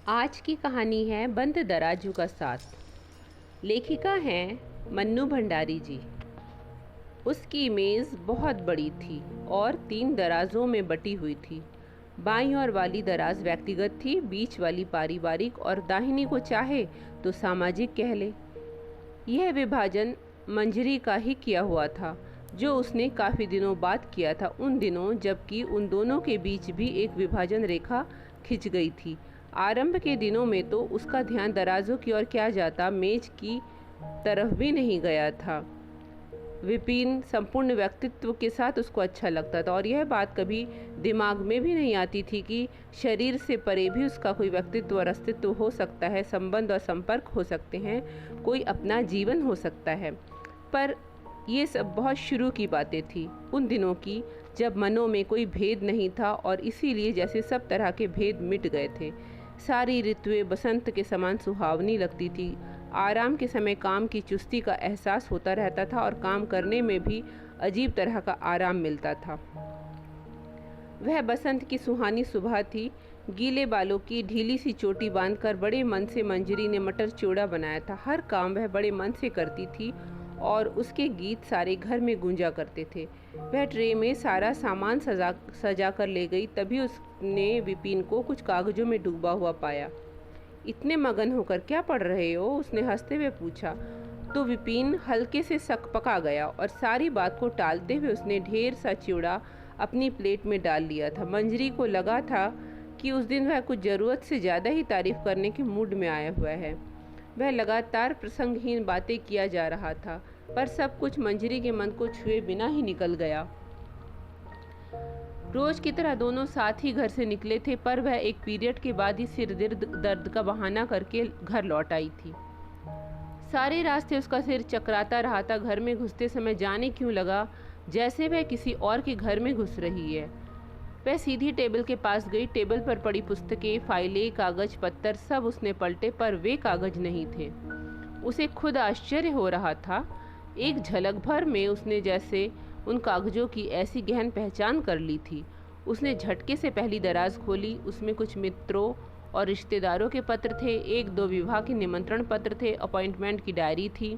आज की कहानी है बंद दराजू का साथ। लेखिका हैं मन्नू भंडारी जी। उसकी मेज़ बहुत बड़ी थी और 3 दराजों में बटी हुई थी। बाईं ओर वाली दराज व्यक्तिगत थी, बीच वाली पारिवारिक और दाहिनी को चाहे तो सामाजिक कह ले। यह विभाजन मंजरी का ही किया हुआ था, जो उसने काफ़ी दिनों बाद किया था, उन दिनों जबकि उन दोनों के बीच भी एक विभाजन रेखा खिंच गई थी। आरंभ के दिनों में तो उसका ध्यान दराजों की ओर क्या जाता, मेज की तरफ भी नहीं गया था। विपिन संपूर्ण व्यक्तित्व के साथ उसको अच्छा लगता था और यह बात कभी दिमाग में भी नहीं आती थी कि शरीर से परे भी उसका कोई व्यक्तित्व और अस्तित्व हो सकता है, संबंध और संपर्क हो सकते हैं, कोई अपना जीवन हो सकता है। पर ये सब बहुत शुरू की बातें थी, उन दिनों की जब मनों में कोई भेद नहीं था और इसीलिए जैसे सब तरह के भेद मिट गए थे। सारी ऋतुएं बसंत के समान सुहावनी लगती थी। आराम के समय काम की चुस्ती का एहसास होता रहता था और काम करने में भी अजीब तरह का आराम मिलता था। वह बसंत की सुहानी सुबह थी। गीले बालों की ढीली सी चोटी बांधकर बड़े मन से मंजरी ने मटर चिवड़ा बनाया था। हर काम वह बड़े मन से करती थी और उसके गीत सारे घर में गूंजा करते थे। वह ट्रे में सारा सामान सजा कर ले गई, तभी उसने विपिन को कुछ कागजों में डूबा हुआ पाया। इतने मगन होकर क्या पढ़ रहे हो? उसने हंसते हुए पूछा। तो विपिन हल्के से सकपका गया और सारी बात को टालते हुए उसने ढेर सा चिवड़ा अपनी प्लेट में डाल लिया था। मंजरी को लगा था कि उस दिन वह कुछ ज़रूरत से ज़्यादा ही तारीफ करने के मूड में आया हुआ है। वह लगातार प्रसंगहीन बातें किया जा रहा था, पर सब कुछ मंजरी के मन को छुए बिना ही निकल गया। रोज की तरह दोनों साथ ही घर से निकले थे, पर वह एक पीरियड के बाद ही सिर दर्द का बहाना करके घर लौट आई थी। सारे रास्ते उसका सिर चकराता रहा था। घर में घुसते समय जाने क्यों लगा जैसे वह किसी और के घर में घुस रही है। वह सीधी टेबल के पास गई। टेबल पर पड़ी पुस्तकें, फाइलें, कागज पत्तर सब उसने पलटे, पर वे कागज नहीं थे। उसे खुद आश्चर्य हो रहा था। एक झलक भर में उसने जैसे उन कागजों की ऐसी गहन पहचान कर ली थी। उसने झटके से पहली दराज खोली। उसमें कुछ मित्रों और रिश्तेदारों के पत्र थे, 1-2 विवाह के निमंत्रण पत्र थे, अपॉइंटमेंट की डायरी थी,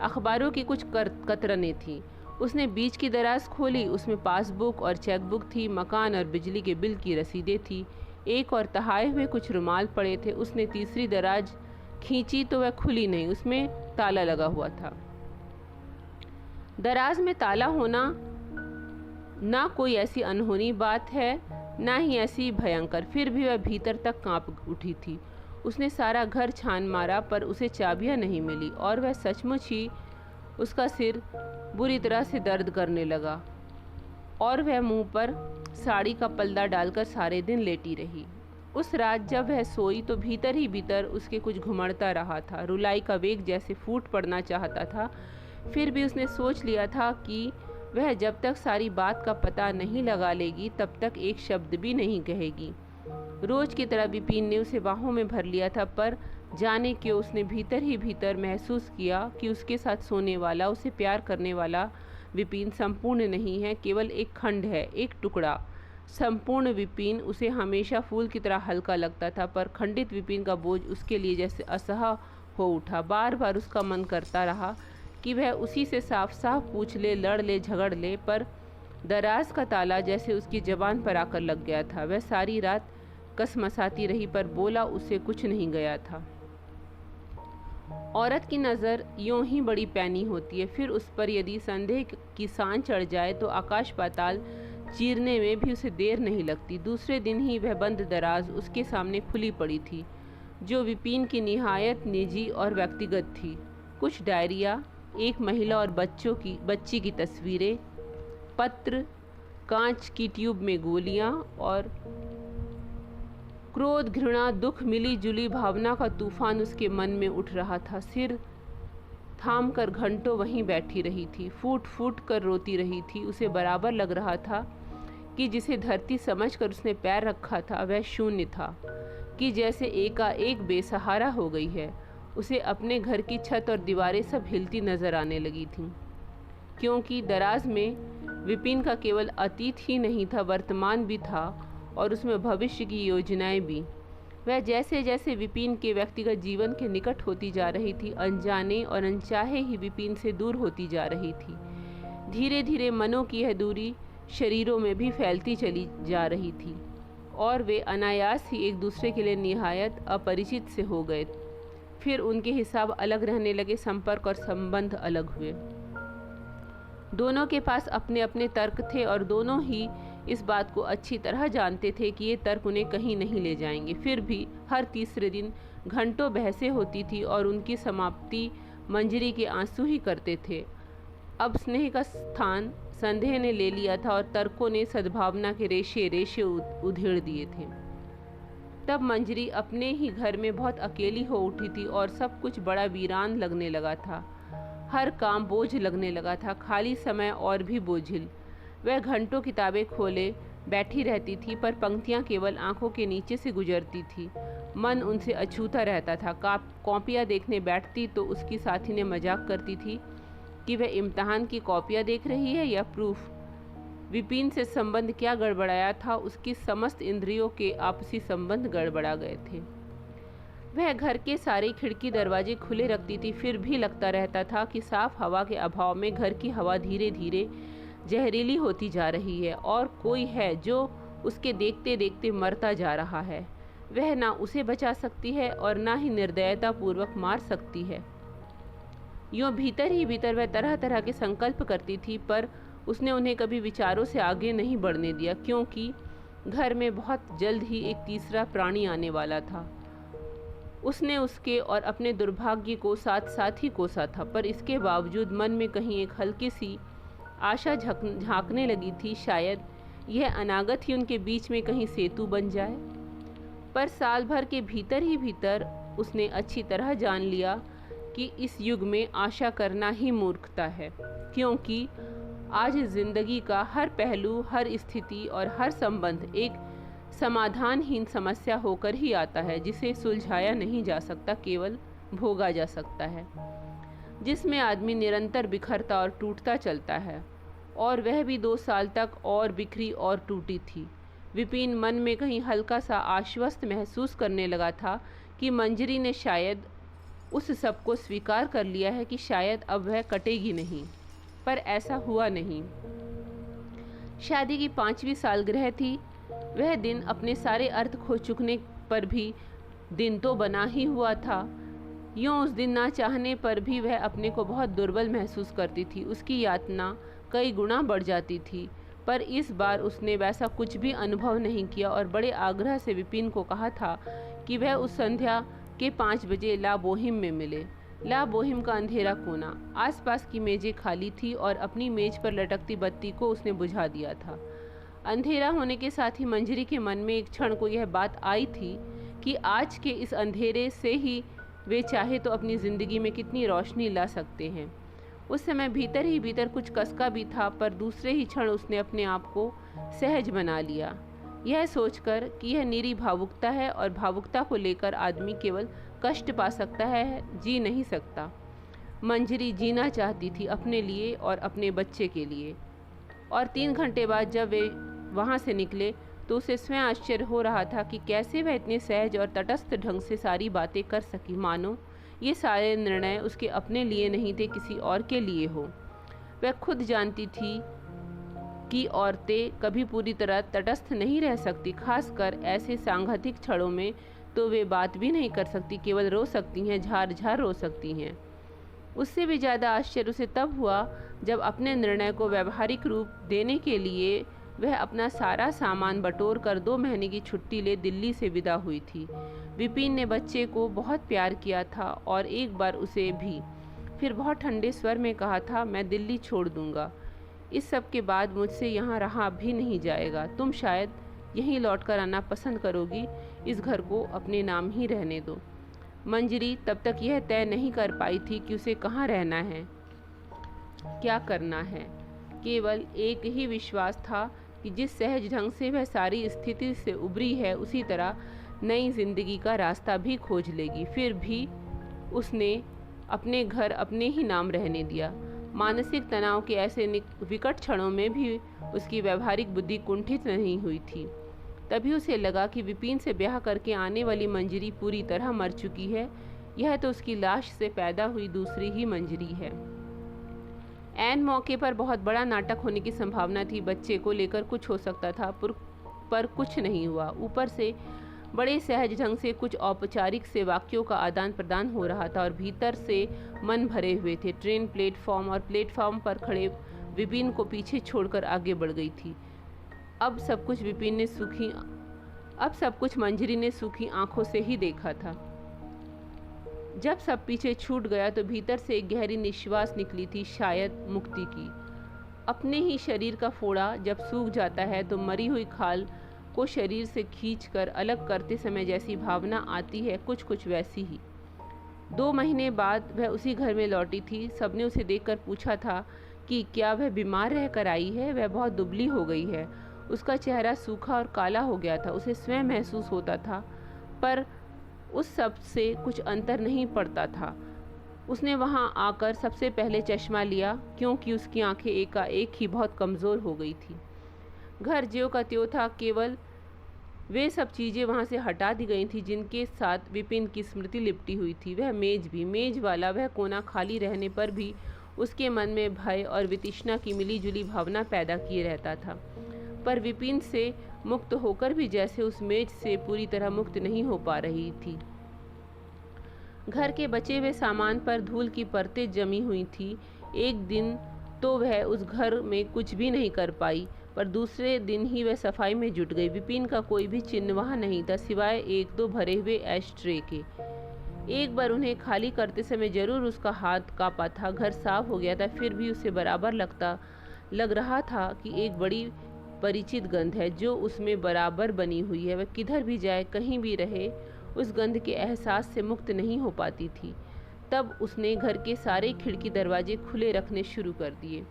अखबारों की कुछ कतरनें थीं। उसने बीच की दराज खोली। उसमें पासबुक और चेकबुक थी, मकान और बिजली के बिल की रसीदें थी, एक और तहाए हुए कुछ रुमाल पड़े थे। उसने तीसरी दराज खींची तो वह खुली नहीं, उसमें ताला लगा हुआ था। दराज में ताला होना ना कोई ऐसी अनहोनी बात है, ना ही ऐसी भयंकर, फिर भी वह भीतर तक कांप उठी थी। उसने सारा घर छान मारा, पर उसे चाबियां नहीं मिली और वह सचमुच ही उसका सिर बुरी तरह से दर्द करने लगा और वह मुंह पर साड़ी का पल्ला डालकर सारे दिन लेटी रही। उस रात जब वह सोई तो भीतर ही भीतर उसके कुछ घुमड़ता रहा था। रुलाई का वेग जैसे फूट पड़ना चाहता था। फिर भी उसने सोच लिया था कि वह जब तक सारी बात का पता नहीं लगा लेगी तब तक एक शब्द भी नहीं कहेगी। रोज की तरह विपिन ने उसे बाहों में भर लिया था, पर जाने क्यों उसने भीतर ही भीतर महसूस किया कि उसके साथ सोने वाला, उसे प्यार करने वाला विपिन संपूर्ण नहीं है, केवल एक खंड है, एक टुकड़ा। संपूर्ण विपिन उसे हमेशा फूल की तरह हल्का लगता था, पर खंडित विपिन का बोझ उसके लिए जैसे असह्य हो उठा। बार बार उसका मन करता रहा कि वह उसी से साफ साफ पूछ ले, लड़ ले, झगड़ ले, पर दराज का ताला जैसे उसकी जबान पर आकर लग गया था। वह सारी रात कसमसाती रही, पर बोला उसे कुछ नहीं गया था। औरत की नज़र यूं ही बड़ी पैनी होती है, फिर उस पर यदि संदेह की सान चढ़ जाए तो आकाश पाताल चीरने में भी उसे देर नहीं लगती। दूसरे दिन ही वह बंद दराज उसके सामने खुली पड़ी थी, जो विपिन की निहायत निजी और व्यक्तिगत थी। कुछ डायरिया, एक महिला और बच्ची की तस्वीरें, पत्र, कांच की ट्यूब में गोलियां और क्रोध, घृणा, दुख, मिली जुली भावना का तूफान उसके मन में उठ रहा था। सिर थाम कर घंटों वहीं बैठी रही थी, फूट फूट कर रोती रही थी। उसे बराबर लग रहा था कि जिसे धरती समझकर उसने पैर रखा था वह शून्य था, कि जैसे एकाएक बेसहारा हो गई है। उसे अपने घर की छत और दीवारें सब हिलती नजर आने लगी थीं, क्योंकि दराज में विपिन का केवल अतीत ही नहीं था, वर्तमान भी था और उसमें भविष्य की योजनाएं भी। वह जैसे जैसे विपिन के व्यक्तिगत जीवन के निकट होती जा रही थी, अनजाने और अनचाहे ही विपिन से दूर होती जा रही थी। धीरे धीरे मनों की यह दूरी शरीरों में भी फैलती चली जा रही थी और वे अनायास ही एक दूसरे के लिए निहायत अपरिचित से हो गए। फिर उनके हिसाब अलग रहने लगे, संपर्क और संबंध अलग हुए। दोनों के पास अपने अपने तर्क थे और दोनों ही इस बात को अच्छी तरह जानते थे कि ये तर्क उन्हें कहीं नहीं ले जाएंगे। फिर भी हर तीसरे दिन घंटों बहसें होती थी और उनकी समाप्ति मंजरी के आंसू ही करते थे। अब स्नेह का स्थान संदेह ने ले लिया था और तर्कों ने सद्भावना के रेशे रेशे उधेड़ दिए थे। तब मंजरी अपने ही घर में बहुत अकेली हो उठी थी और सब कुछ बड़ा वीरान लगने लगा था। हर काम बोझ लगने लगा था, खाली समय और भी बोझिल। वह घंटों किताबें खोले बैठी रहती थी, पर पंक्तियां केवल आंखों के नीचे से गुजरती थी। मन उनसे अछूता रहता था। कॉपियाँ देखने बैठती तो उसकी साथी ने मजाक करती थी कि वह इम्तहान की कॉपियाँ देख रही है या प्रूफ। विपिन से संबंध क्या गड़बड़ाया था, उसकी समस्त इंद्रियों के आपसी संबंध गड़बड़ा गए थे। वह घर के सारे खिड़की दरवाजे खुले रखती थी, फिर भी लगता रहता था कि साफ हवा के अभाव में घर की हवा धीरे धीरे जहरीली होती जा रही है और कोई है जो उसके देखते देखते मरता जा रहा है। वह ना उसे बचा सकती है और ना ही निर्दयता पूर्वक मार सकती है। यूँ भीतर ही भीतर वह तरह तरह के संकल्प करती थी, पर उसने उन्हें कभी विचारों से आगे नहीं बढ़ने दिया, क्योंकि घर में बहुत जल्द ही एक तीसरा प्राणी आने वाला था। उसने उसके और अपने दुर्भाग्य को साथ साथ ही कोसा था, पर इसके बावजूद मन में कहीं एक हल्की सी आशा झांकने लगी थी, शायद यह अनागत ही उनके बीच में कहीं सेतु बन जाए। पर साल भर के भीतर ही भीतर उसने अच्छी तरह जान लिया कि इस युग में आशा करना ही मूर्खता है, क्योंकि आज जिंदगी का हर पहलू, हर स्थिति और हर संबंध एक समाधानहीन समस्या होकर ही आता है, जिसे सुलझाया नहीं जा सकता, केवल भोगा जा सकता है, जिसमें आदमी निरंतर बिखरता और टूटता चलता है। और वह भी 2 साल तक और बिखरी और टूटी थी। विपिन मन में कहीं हल्का सा आश्वस्त महसूस करने लगा था कि मंजरी ने शायद उस सब को स्वीकार कर लिया है, कि शायद अब वह कटेगी नहीं। पर ऐसा हुआ नहीं। शादी की 5वीं सालगिरह थी। वह दिन अपने सारे अर्थ खो चुकने पर भी दिन तो बना ही हुआ था। यूँ उस दिन ना चाहने पर भी वह अपने को बहुत दुर्बल महसूस करती थी। उसकी यातना कई गुना बढ़ जाती थी, पर इस बार उसने वैसा कुछ भी अनुभव नहीं किया और बड़े आग्रह से विपिन को कहा था कि वह उस संध्या के 5 बजे ला बोहिम में मिले। ला बोहिम का अंधेरा कोना, आसपास की मेजें खाली थी और अपनी मेज पर लटकती बत्ती को उसने बुझा दिया था। अंधेरा होने के साथ ही मंजरी के मन में एक क्षण को यह बात आई थी कि आज के इस अंधेरे से ही वे चाहे तो अपनी ज़िंदगी में कितनी रोशनी ला सकते हैं। उस समय भीतर ही भीतर कुछ कसका भी था, पर दूसरे ही क्षण उसने अपने आप को सहज बना लिया, यह सोचकर कि यह निरी भावुकता है और भावुकता को लेकर आदमी केवल कष्ट पा सकता है, जी नहीं सकता। मंजरी जीना चाहती थी अपने लिए और अपने बच्चे के लिए। और 3 घंटे बाद जब वे वहाँ से निकले तो उसे स्वयं आश्चर्य हो रहा था कि कैसे वह इतने सहज और तटस्थ ढंग से सारी बातें कर सकी, मानो ये सारे निर्णय उसके अपने लिए नहीं थे, किसी और के लिए हो। वह खुद जानती थी कि औरतें कभी पूरी तरह तटस्थ नहीं रह सकती, खासकर ऐसे सांघातिक क्षणों में तो वे बात भी नहीं कर सकती, केवल रो सकती हैं, झार झार रो सकती हैं। उससे भी ज़्यादा आश्चर्य उसे तब हुआ जब अपने निर्णय को व्यावहारिक रूप देने के लिए वह अपना सारा सामान बटोर कर 2 महीने की छुट्टी ले दिल्ली से विदा हुई थी। विपिन ने बच्चे को बहुत प्यार किया था और एक बार उसे भी फिर बहुत ठंडे स्वर में कहा था, मैं दिल्ली छोड़ दूंगा, इस सब के बाद मुझसे यहाँ रहा भी नहीं जाएगा, तुम शायद यहीं लौटकर आना पसंद करोगी, इस घर को अपने नाम ही रहने दो। मंजरी तब तक यह तय नहीं कर पाई थी कि उसे कहाँ रहना है, क्या करना है। केवल एक ही विश्वास था कि जिस सहज ढंग से वह सारी स्थिति से उबरी है, उसी तरह नई जिंदगी का रास्ता भी खोज लेगी। फिर भी उसने अपने घर अपने ही नाम रहने दिया। मानसिक तनाव के ऐसे विकट क्षणों में भी उसकी व्यावहारिक बुद्धि कुंठित नहीं हुई थी। तभी उसे लगा कि विपिन से ब्याह करके आने वाली मंजरी पूरी तरह मर चुकी है। यह तो उसकी लाश से पैदा हुई दूसरी ही मंजरी है। ऐन मौके पर बहुत बड़ा नाटक होने की संभावना थी। बच्चे को लेकर कुछ हो सकता था, पर कुछ नहीं हुआ। ऊपर से बड़े सहज ढंग से कुछ औपचारिक से वाक्यों का आदान प्रदान हो रहा था और भीतर से मन भरे हुए थे। ट्रेन प्लेटफॉर्म पर खड़े विपिन को पीछे छोड़कर आगे बढ़ गई थी। अब सब कुछ मंजरी ने सूखी आंखों से ही देखा था। जब सब पीछे छूट गया तो भीतर से एक गहरी निश्वास निकली थी, शायद मुक्ति की। अपने ही शरीर का फोड़ा जब सूख जाता है तो मरी हुई खाल को शरीर से खींचकर अलग करते समय जैसी भावना आती है, कुछ कुछ वैसी ही। 2 महीने बाद वह उसी घर में लौटी थी। सबने उसे देखकर पूछा था कि क्या वह बीमार रहकर आई है। वह बहुत दुबली हो गई है। उसका चेहरा सूखा और काला हो गया था। उसे स्वयं महसूस होता था, पर उस सब से कुछ अंतर नहीं पड़ता था। उसने वहां आकर सबसे पहले चश्मा लिया, क्योंकि उसकी आंखें एकाएक ही बहुत कमज़ोर हो गई थी। घर ज्यों का त्यों था, केवल वे सब चीज़ें वहाँ से हटा दी गई थी जिनके साथ विपिन की स्मृति लिपटी हुई थी। वह मेज वाला वह कोना खाली रहने पर भी उसके मन में भय और वितृष्णा की मिलीजुली भावना पैदा किए रहता था। पर विपिन से मुक्त होकर भी जैसे उस मेज से पूरी तरह मुक्त नहीं हो पा रही थी। घर के बचे हुए सामान पर धूल की परतें जमी हुई थी। एक दिन तो वह उस घर में कुछ भी नहीं कर पाई, पर दूसरे दिन ही वह सफाई में जुट गई। विपिन का कोई भी चिन्ह वहाँ नहीं था, सिवाय 1-2 भरे हुए एशट्रे के। एक बार उन्हें खाली करते समय जरूर उसका हाथ कांपा था। घर साफ हो गया था, फिर भी उसे बराबर लग रहा था कि एक बड़ी परिचित गंध है जो उसमें बराबर बनी हुई है। वह किधर भी जाए, कहीं भी रहे, उस गंध के एहसास से मुक्त नहीं हो पाती थी। तब उसने घर के सारे खिड़की दरवाजे खुले रखने शुरू कर दिए,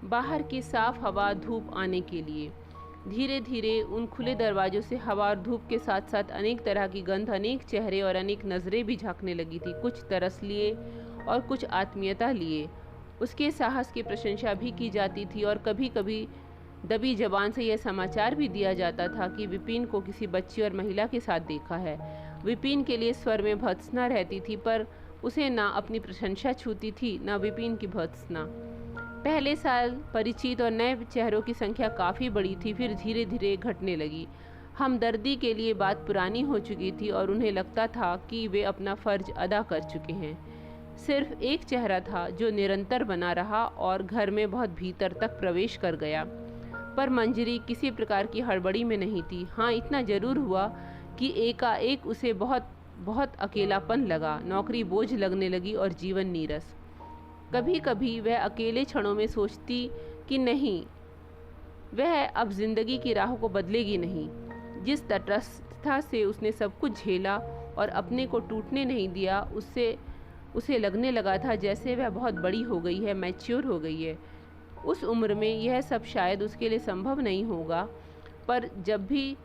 बाहर की साफ हवा धूप आने के लिए। धीरे धीरे उन खुले दरवाजों से हवा और धूप के साथ साथ अनेक तरह की गंध, अनेक चेहरे और अनेक नज़रें भी झांकने लगी थी। कुछ तरस लिए और कुछ आत्मीयता लिए। उसके साहस की प्रशंसा भी की जाती थी और कभी कभी दबी जबान से यह समाचार भी दिया जाता था कि विपिन को किसी बच्ची और महिला के साथ देखा है। विपिन के लिए स्वर में भर्त्सना रहती थी, पर उसे ना अपनी प्रशंसा छूती थी, ना विपिन की भर्त्सना। पहले साल परिचित और नए चेहरों की संख्या काफ़ी बड़ी थी, फिर धीरे धीरे घटने लगी। हमदर्दी के लिए बात पुरानी हो चुकी थी और उन्हें लगता था कि वे अपना फ़र्ज अदा कर चुके हैं। सिर्फ एक चेहरा था जो निरंतर बना रहा और घर में बहुत भीतर तक प्रवेश कर गया। पर मंजरी किसी प्रकार की हड़बड़ी में नहीं थी। हाँ, इतना जरूर हुआ कि एकाएक उसे बहुत बहुत अकेलापन लगा। नौकरी बोझ लगने लगी और जीवन नीरस। कभी कभी वह अकेले क्षणों में सोचती कि नहीं, वह अब जिंदगी की राहों को बदलेगी नहीं। जिस तटस्थता से उसने सब कुछ झेला और अपने को टूटने नहीं दिया, उससे उसे लगने लगा था जैसे वह बहुत बड़ी हो गई है, मैच्योर हो गई है। उस उम्र में यह सब शायद उसके लिए संभव नहीं होगा, पर जब भी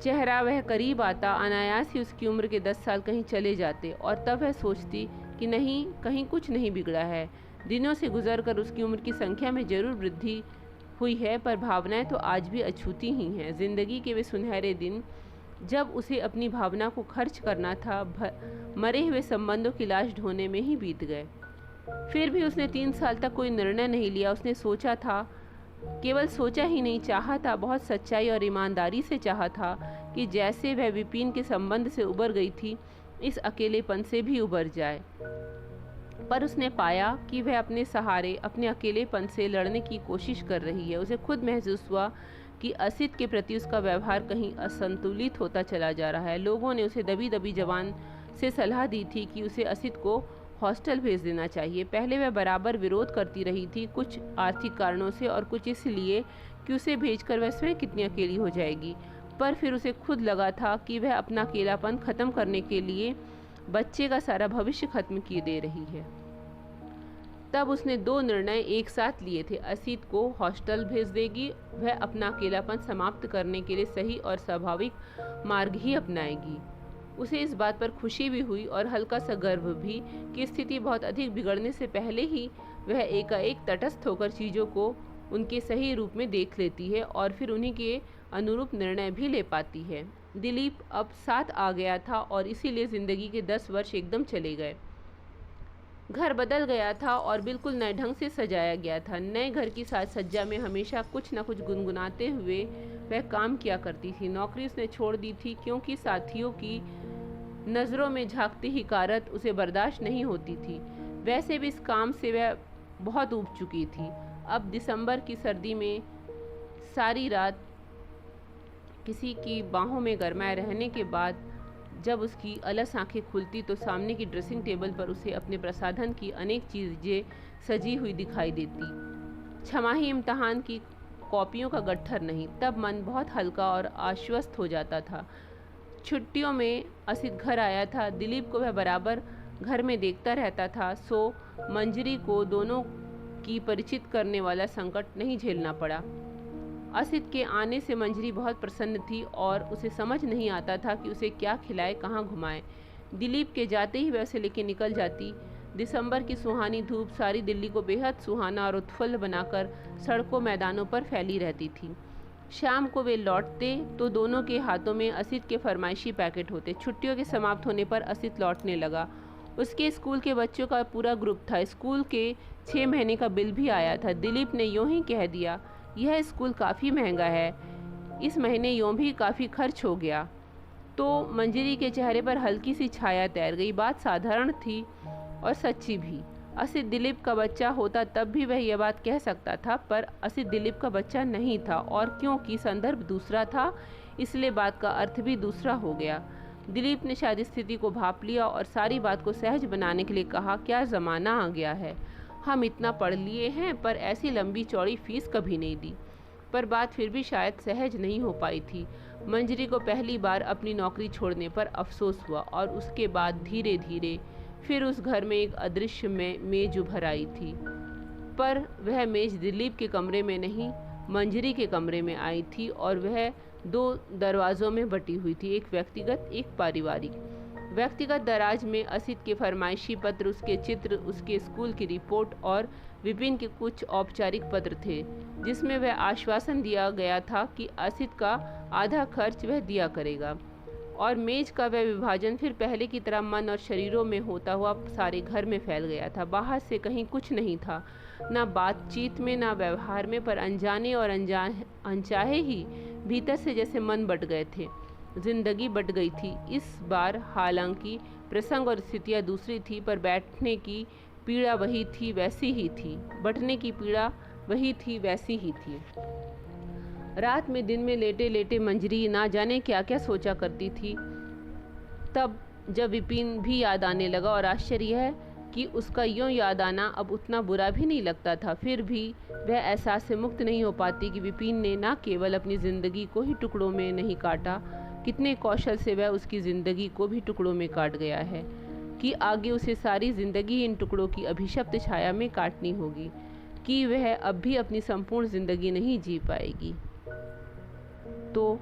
चेहरा वह करीब आता, अनायास ही उसकी उम्र के 10 साल कहीं चले जाते और तब वह सोचती कि नहीं, कहीं कुछ नहीं बिगड़ा है। दिनों से गुजरकर उसकी उम्र की संख्या में जरूर वृद्धि हुई है, पर भावनाएं तो आज भी अछूती ही हैं। जिंदगी के वे सुनहरे दिन जब उसे अपनी भावना को खर्च करना था, मरे हुए संबंधों की लाश ढोने में ही बीत गए। फिर भी उसने 3 साल तक कोई निर्णय नहीं लिया। उसने सोचा था, केवल सोचा ही नहीं, चाहा था, बहुत सच्चाई और ईमानदारी से चाहा था कि जैसे वह विपिन के संबंध से उबर गई थी, इस अकेलेपन से भी उबर जाए। पर उसने पाया कि वह अपने सहारे, अपने अकेलेपन से लड़ने की कोशिश कर रही है। उसे खुद महसूस हुआ कि असित के प्रति उसका व्यवहार कहीं असंतुलित होता चला जा रहा है। लोगों ने उसे दबी दबी जबान से सलाह दी थी कि उसे असित को हॉस्टल भेज देना चाहिए। पहले वह बराबर विरोध करती रही थी, कुछ आर्थिक कारणों से और कुछ इसलिए कि उसे भेजकर वह स्वयं कितनी अकेली हो जाएगी। पर फिर उसे खुद लगा था कि वह अपना अकेलापन खत्म करने के लिए बच्चे का सारा भविष्य खत्म किए दे रही है। तब उसने 2 निर्णय एक साथ लिए थे। असित को हॉस्टल भेज देगी, वह अपना अकेलापन समाप्त करने के लिए सही और स्वाभाविक मार्ग ही अपनाएगी। उसे इस बात पर खुशी भी हुई और हल्का सा गर्व भी कि स्थिति बहुत अधिक बिगड़ने से पहले ही वह एकाएक तटस्थ होकर चीज़ों को उनके सही रूप में देख लेती है और फिर उन्हीं के अनुरूप निर्णय भी ले पाती है। दिलीप अब 7 आ गया था और इसीलिए ज़िंदगी के 10 वर्ष एकदम चले गए। घर बदल गया था और बिल्कुल नए ढंग से सजाया गया था। नए घर की साज सज्जा में हमेशा कुछ न कुछ गुनगुनाते हुए वह काम किया करती थी। नौकरी उसने छोड़ दी थी क्योंकि साथियों की नज़रों में झांकती हिकारत उसे बर्दाश्त नहीं होती थी। वैसे भी इस काम से वह बहुत ऊब चुकी थी। अब दिसंबर की सर्दी में सारी रात किसी की बाहों में गरमाए रहने के बाद जब उसकी अलस आंखें खुलती तो सामने की ड्रेसिंग टेबल पर उसे अपने प्रसाधन की अनेक चीज़ें सजी हुई दिखाई देती। छमाही इम्तहान की कॉपियों का गट्ठर नहीं। तब मन बहुत हल्का और आश्वस्त हो जाता था। छुट्टियों में असित घर आया था। दिलीप को वह बराबर घर में देखता रहता था, सो मंजरी को दोनों की परिचित करने वाला संकट नहीं झेलना पड़ा। असित के आने से मंजरी बहुत प्रसन्न थी और उसे समझ नहीं आता था कि उसे क्या खिलाए, कहाँ घुमाए। दिलीप के जाते ही वह उसे लेके निकल जाती। दिसंबर की सुहानी धूप सारी दिल्ली को बेहद सुहाना और उत्फुल्ल बनाकर सड़कों मैदानों पर फैली रहती थी। शाम को वे लौटते तो दोनों के हाथों में असित के फरमाइशी पैकेट होते। छुट्टियों के समाप्त होने पर असित लौटने लगा। उसके स्कूल के बच्चों का पूरा ग्रुप था। स्कूल के 6 महीने का बिल भी आया था। दिलीप ने यूं ही कह दिया, यह स्कूल काफ़ी महंगा है, इस महीने यूं भी काफ़ी खर्च हो गया। तो मंजरी के चेहरे पर हल्की सी छाया तैर गई। बात साधारण थी और सच्ची भी। असित दिलीप का बच्चा होता तब भी वह यह बात कह सकता था, पर असित दिलीप का बच्चा नहीं था और क्योंकि संदर्भ दूसरा था इसलिए बात का अर्थ भी दूसरा हो गया। दिलीप ने शायद स्थिति को भांप लिया और सारी बात को सहज बनाने के लिए कहा, क्या ज़माना आ गया है, हम इतना पढ़ लिए हैं पर ऐसी लंबी चौड़ी फीस कभी नहीं दी। पर बात फिर भी शायद सहज नहीं हो पाई थी। मंजरी को पहली बार अपनी नौकरी छोड़ने पर अफसोस हुआ और उसके बाद धीरे धीरे फिर उस घर में एक अदृश्य मेज उभर आई थी। पर वह मेज दिलीप के कमरे में नहीं, मंजरी के कमरे में आई थी और वह 2 दरवाज़ों में बटी हुई थी, एक व्यक्तिगत एक पारिवारिक। व्यक्तिगत दराज में असित के फरमाइशी पत्र, उसके चित्र, उसके स्कूल की रिपोर्ट और विपिन के कुछ औपचारिक पत्र थे जिसमें वह आश्वासन दिया गया था कि असित का आधा खर्च वह दिया करेगा। और मेज का वह विभाजन फिर पहले की तरह मन और शरीरों में होता हुआ सारे घर में फैल गया था। बाहर से कहीं कुछ नहीं था, ना बातचीत में ना व्यवहार में, पर अनजाने और अनचाहे ही भीतर से जैसे मन बट गए थे, जिंदगी बट गई थी। इस बार हालांकि प्रसंग और स्थितियाँ दूसरी थी, पर बैठने की पीड़ा वही थी वैसी ही थी, बटने की पीड़ा वही थी वैसी ही थी। रात में दिन में लेटे लेटे मंजरी ना जाने क्या क्या सोचा करती थी। तब जब विपिन भी याद आने लगा और आश्चर्य है कि उसका यूँ याद आना अब उतना बुरा भी नहीं लगता था, फिर भी वह एहसास से मुक्त नहीं हो पाती कि विपिन ने न केवल अपनी ज़िंदगी को ही टुकड़ों में नहीं काटा, कितने कौशल से वह उसकी ज़िंदगी को भी टुकड़ों में काट गया है कि आगे उसे सारी ज़िंदगी इन टुकड़ों की अभिशप्त छाया में काटनी होगी, कि वह अब भी अपनी संपूर्ण ज़िंदगी नहीं जी पाएगी। तो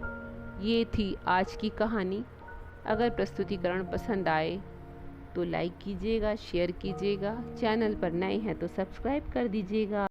ये थी आज की कहानी। अगर प्रस्तुतिकरण पसंद आए तो लाइक कीजिएगा, शेयर कीजिएगा, चैनल पर नए हैं तो सब्सक्राइब कर दीजिएगा।